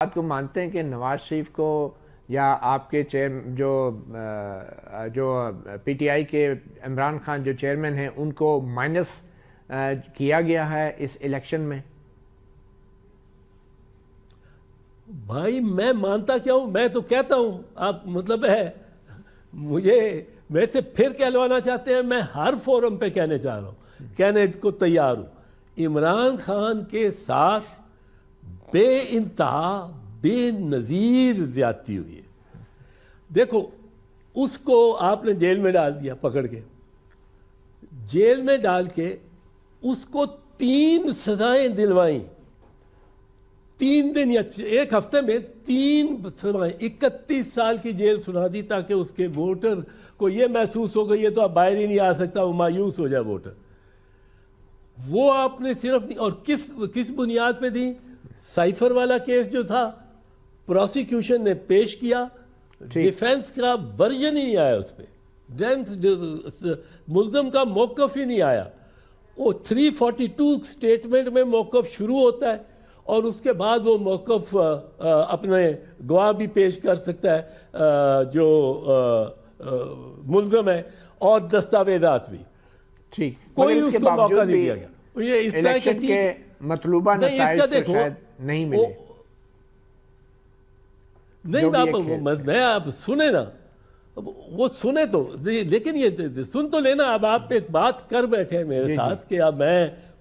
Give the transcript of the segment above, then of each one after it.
بات کو مانتے ہیں کہ نواز شریف کو یا آپ کے جو پی ٹی آئی کے عمران خان جو چیئرمین ہیں ان کو مائنس کیا گیا ہے اس الیکشن میں؟ بھائی میں مانتا کیا ہوں، میں تو کہتا ہوں، آپ مطلب ہے مجھے میرے سے پھر کہلوانا چاہتے ہیں، میں ہر فورم پہ کہنے چاہ رہا ہوں، کہنے کو تیار ہوں، عمران خان کے ساتھ بے انتہا بے نظیر زیادتی ہوئی ہے۔ دیکھو اس کو آپ نے جیل میں ڈال دیا، پکڑ کے جیل میں ڈال کے اس کو 3 سزائیں دلوائیں، 3 دن یا 1 ہفتے میں 3 سزائیں، 31 سال کی جیل سنا دی تاکہ اس کے ووٹر کو یہ محسوس ہو گئی یہ تو اب باہر ہی نہیں آ سکتا، وہ مایوس ہو جائے ووٹر۔ وہ آپ نے صرف نہیں، اور کس بنیاد پہ دی؟ سائفر والا کیس جو تھا پروسیکیوشن نے پیش کیا، ڈیفینس کا ورژن ہی نہیں آیا اس پہ، ملزم کا موقف ہی نہیں آیا۔ وہ 342 سٹیٹمنٹ میں موقف شروع ہوتا ہے اور اس کے بعد وہ موقف اپنے گواہ بھی پیش کر سکتا ہے جو ملزم ہے، اور دستاویزات بھی، کوئی اس کو موقع نہیں دیا گیا۔ یہ اس طرح کے مطلوبہ نتائج تو شاید نہیں ملے۔ نہیں میں آپ سنیں نا، وہ سنے تو، لیکن یہ سن تو لینا۔ اب آپ ایک بات کر بیٹھے ہیں میرے ساتھ کہ اب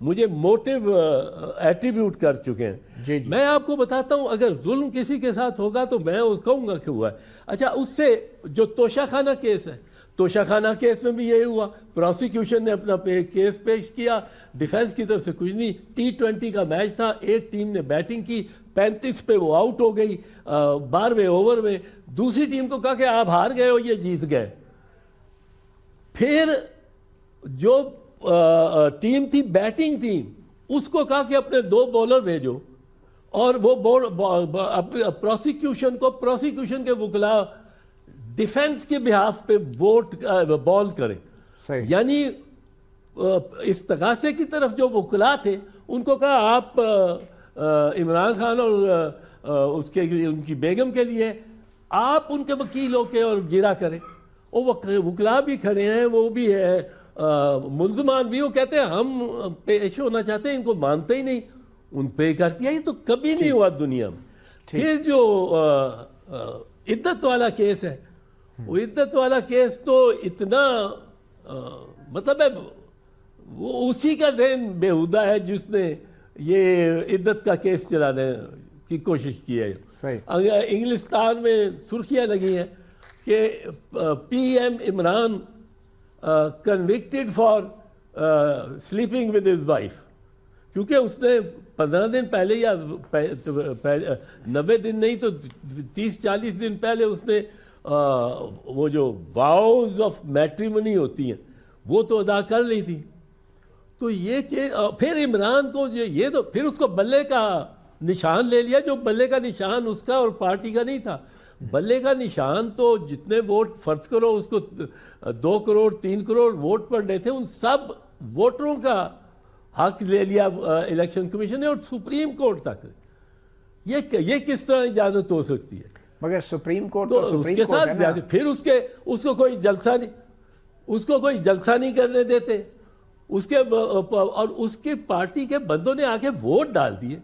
مجھے موٹیو ایٹریبیوٹ کر چکے ہیں۔ میں آپ کو بتاتا ہوں، اگر ظلم کسی کے ساتھ ہوگا تو میں کہوں گا کہ ہوا ہے۔ اچھا، اس سے جو توشہ خانہ کیس ہے، توشہ خانہ کیس میں بھی یہی ہوا، پروسیکیوشن نے اپنا کیس پیش کیا، ڈیفینس کی طرف سے کچھ نہیں۔ T20 کا میچ تھا، ایک ٹیم نے بیٹنگ کی، 35 پہ وہ آؤٹ ہو گئی 12ویں اوور میں، دوسری ٹیم کو کہا کہ آپ ہار گئے ہو، یہ جیت گئے۔ پھر جو ٹیم تھی بیٹنگ ٹیم، اس کو کہا کہ اپنے 2 بولر بھیجو، اور وہ پروسیکیوشن کے وکلا ڈیفینس کے بہاف پہ بال کریں۔ یعنی استغاثے کی طرف جو وکلا تھے ان کو کہا آپ عمران خان اور ان کی بیگم کے لیے آپ ان کے وکیل ہو کے اور گرا کریں۔ وہ وکلا بھی کھڑے ہیں، وہ بھی ہے ملزمان بھی، وہ کہتے ہیں ہم پیش ہونا چاہتے ہیں، ان کو مانتے ہی نہیں، ان پہ کر دیا۔ یہ تو کبھی نہیں ہوا دنیا میں۔ پھر جو عدت والا کیس ہے، وہ عدت والا کیس تو اتنا مطلب ہے، وہ اسی کا ذہن بےہودہ ہے جس نے یہ عدت کا کیس چلانے کی کوشش کی ہے۔ انگلستان میں سرخیاں لگی ہیں کہ P M Imran convicted for sleeping with his wife, کیونکہ اس نے 15 دن پہلے یا 90 دن نہیں تو 30-40 دن پہلے اس نے وہ جو واؤز آف میٹریمنی ہوتی ہیں وہ تو ادا کر لی تھی۔ تو یہ پھر عمران کو یہ تو پھر اس کو بلے کا نشان لے لیا، جو بلے کا نشان اس کا اور پارٹی کا نہیں تھا۔ بلے کا نشان تو جتنے ووٹ فرض کرو اس کو 2 کروڑ 3 کروڑ ووٹ پڑنے تھے، ان سب ووٹروں کا حق لے لیا الیکشن کمیشن نے، اور سپریم کورٹ تک۔ یہ کس طرح اجازت ہو سکتی ہے؟ مگر سپریم کورٹ تو اس کے ساتھ پھر اس کو کوئی جلسہ نہیں کرنے دیتے، اور اس کی پارٹی کے بندوں نے آ کے ووٹ ڈال دیے۔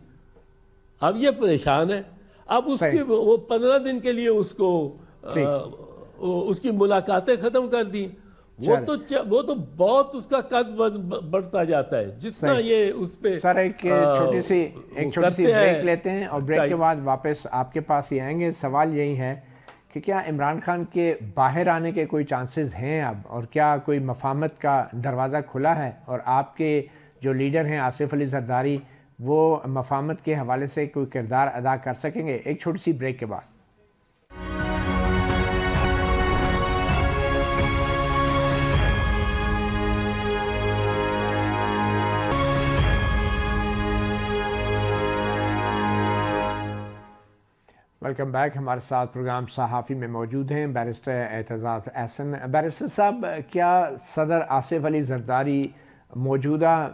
اب یہ پریشان ہے، اب اس کی وہ 15 دن کے لیے اس کی ملاقاتیں ختم کر دی۔ وہ تو بہت اس کا قد بڑھتا جاتا ہے جتنا یہ اس پہ۔ سر ایک چھوٹی سی بریک لیتے ہیں، اور بریک کے بعد واپس آپ کے پاس ہی آئیں گے۔ سوال یہی ہے کہ کیا عمران خان کے باہر آنے کے کوئی چانسز ہیں اب، اور کیا کوئی مفاہمت کا دروازہ کھلا ہے، اور آپ کے جو لیڈر ہیں آصف علی زرداری، وہ مفاہمت کے حوالے سے کوئی کردار ادا کر سکیں گے؟ ایک چھوٹی سی بریک کے بعد۔ Welcome back. ہمارے ساتھ پروگرام صحافی میں موجود ہیں بیرسٹر اعتزاز احسن۔ بیرسٹر صاحب، کیا صدر آصف علی زرداری موجودہ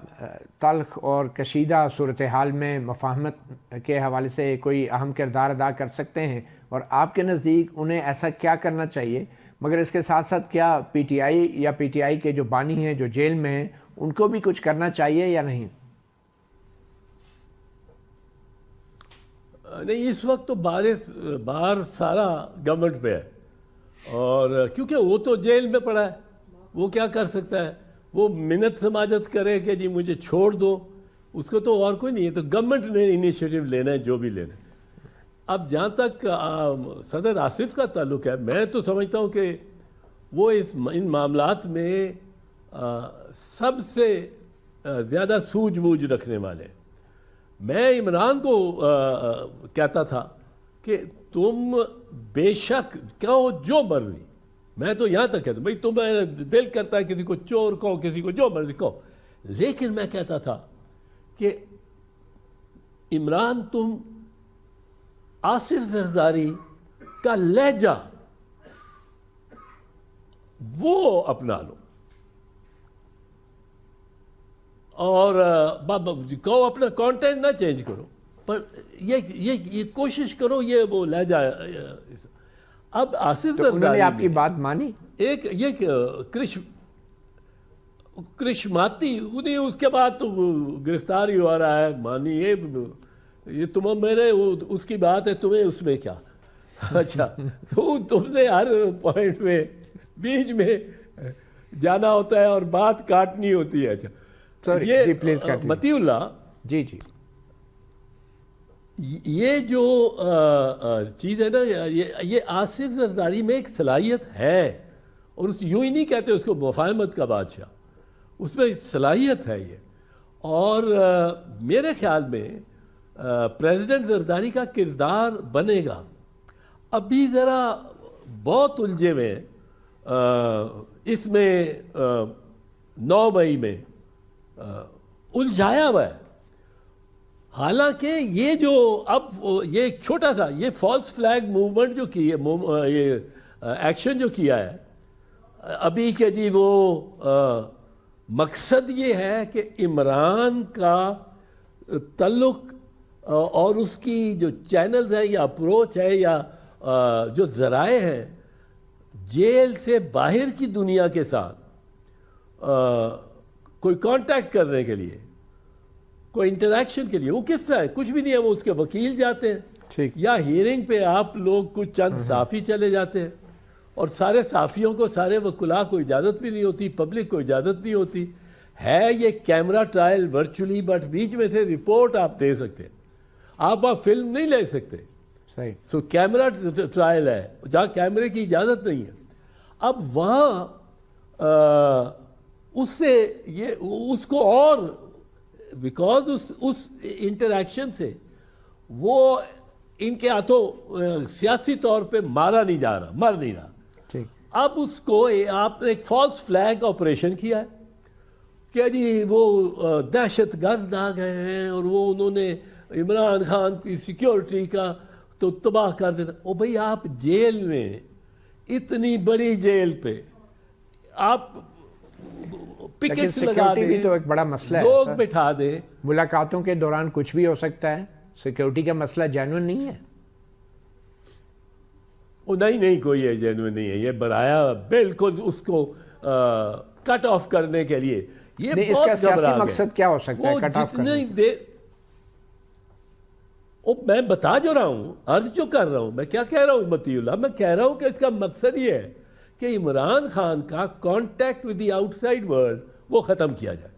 تلخ اور کشیدہ صورتحال میں مفاہمت کے حوالے سے کوئی اہم کردار ادا کر سکتے ہیں، اور آپ کے نزدیک انہیں ایسا کیا کرنا چاہیے؟ مگر اس کے ساتھ ساتھ کیا پی ٹی آئی یا پی ٹی آئی کے جو بانی ہیں جو جیل میں ہیں ان کو بھی کچھ کرنا چاہیے یا نہیں؟ نہیں، اس وقت تو بار سارا گورنمنٹ پہ ہے، اور کیونکہ وہ تو جیل میں پڑا ہے، وہ کیا کر سکتا ہے؟ وہ منت سماجت کرے کہ جی مجھے چھوڑ دو، اس کو تو اور کوئی نہیں ہے، تو گورنمنٹ نے انیشیٹو لینا ہے جو بھی لینا ہے۔ اب جہاں تک صدر آصف کا تعلق ہے، میں تو سمجھتا ہوں کہ وہ ان معاملات میں سب سے زیادہ سوجھ بوجھ رکھنے والے ہیں۔ میں عمران کو کہتا تھا کہ تم بے شک کہو جو مرضی، میں تو یہاں تک کہتا ہوں بھائی تمہیں دل کرتا ہے کسی کو چور کہو، کسی کو جو مرضی کہو، لیکن میں کہتا تھا کہ عمران تم آصف زرداری کا لہجہ وہ اپنا لو، اور کہو اپنا کانٹینٹ نہ چینج کرو، پر یہ کوشش کرو یہ وہ لہجہ۔ اب آصف زرداری آپ کی بات مانی؟ ایک یہ کرشماتی انہیں اس کے بعد تو گرفتار ہی ہو رہا ہے، مانی یہ تم میرے اس کی بات ہے، تمہیں اس میں کیا؟ اچھا تو تم نے ہر پوائنٹ میں بیچ میں جانا ہوتا ہے اور بات کاٹنی ہوتی ہے۔ اچھا یہ متی اللہ جی یہ جو چیز ہے نا، یہ آصف زرداری میں ایک صلاحیت ہے، اور یوں ہی نہیں کہتے اس کو مفاہمت کا بادشاہ، اس میں صلاحیت ہے یہ، اور میرے خیال میں پریزیڈنٹ زرداری کا کردار بنے گا۔ ابھی ذرا بہت الجھے ہوئے اس میں 9 مئی میں الجھایا ہوا ہے، حالانکہ یہ جو اب یہ ایک چھوٹا سا یہ فالس فلیگ موومنٹ جو کی ہے، یہ ایکشن جو کیا ہے ابھی کہ جی وہ مقصد یہ ہے کہ عمران کا تعلق اور اس کی جو چینلز ہیں یا اپروچ ہے یا جو ذرائع ہیں جیل سے باہر کی دنیا کے ساتھ کوئی کانٹیکٹ کرنے کے لیے، کوئی انٹریکشن کے لیے، وہ کس طرح ہے؟ کچھ بھی نہیں ہے، وہ اس کے وکیل جاتے ہیں یا ہیئرنگ پہ آپ لوگ کچھ چند صحافی چلے جاتے ہیں، اور سارے صحافیوں کو، سارے وکلاء کو اجازت بھی نہیں ہوتی، پبلک کو اجازت نہیں ہوتی ہے۔ یہ کیمرہ ٹرائل ورچولی، بٹ بیچ میں سے رپورٹ آپ دے سکتے ہیں، آپ وہاں فلم نہیں لے سکتے، سو کیمرہ ٹرائل ہے جہاں کیمرے کی اجازت نہیں ہے۔ اب وہاں اس سے اس کو اور بیکاز اس انٹریکشن سے وہ ان کے ہاتھوں سیاسی طور پہ مارا نہیں جا رہا، مر نہیں رہا۔ اب اس کو آپ نے ایک فالس فلیگ آپریشن کیا ہے کہ جی وہ دہشت گرد آ گئے ہیں اور وہ انہوں نے عمران خان کی سیکیورٹی کا تو تباہ کر دینا۔ او بھئی آپ جیل میں، اتنی بڑی جیل پہ آپ پکٹس لگا دیں، بھی تو ایک بڑا مسئلہ ہے، لوگ بٹھا دیں، ملاقاتوں کے دوران کچھ بھی ہو سکتا ہے، سیکیورٹی کا مسئلہ جینوئن نہیں ہے؟ نہیں کوئی یہ جینوئن نہیں ہے، یہ برایا بالکل اس کو کٹ آف کرنے کے لیے یہ بہت گھبرا گئے۔ مقصد کیا ہو سکتا ہے کٹ آف کرنے؟ میں بتا جو رہا ہوں، عرض جو کر رہا ہوں، میں کیا کہہ رہا ہوں متی اللہ، میں کہہ رہا ہوں کہ اس کا مقصد یہ ہے کہ عمران خان کا contact with the out side world وہ ختم کیا جائے۔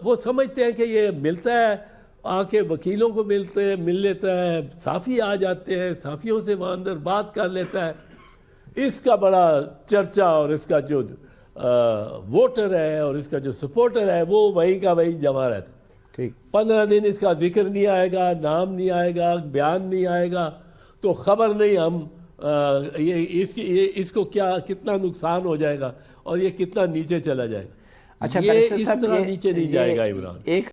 وہ سمجھتے ہیں کہ یہ ملتا ہے، آ کے وکیلوں کو مل لیتا ہے، صحافی آ جاتے ہیں، صحافیوں سے وہاں اندر بات کر لیتا ہے، اس کا بڑا چرچا، اور اس کا جو ووٹر ہے اور اس کا جو سپورٹر ہے وہ وہیں کا وہیں جمع رہتا ہے۔ 15 دن اس کا ذکر نہیں آئے گا، نام نہیں آئے گا، بیان نہیں آئے گا، تو خبر نہیں ہم اس کو کتنا نقصان ہو جائے گا اور یہ کتنا نیچے چلا جائے گا۔ اچھا یہ اس طرح نیچے نہیں جائے گا عمران۔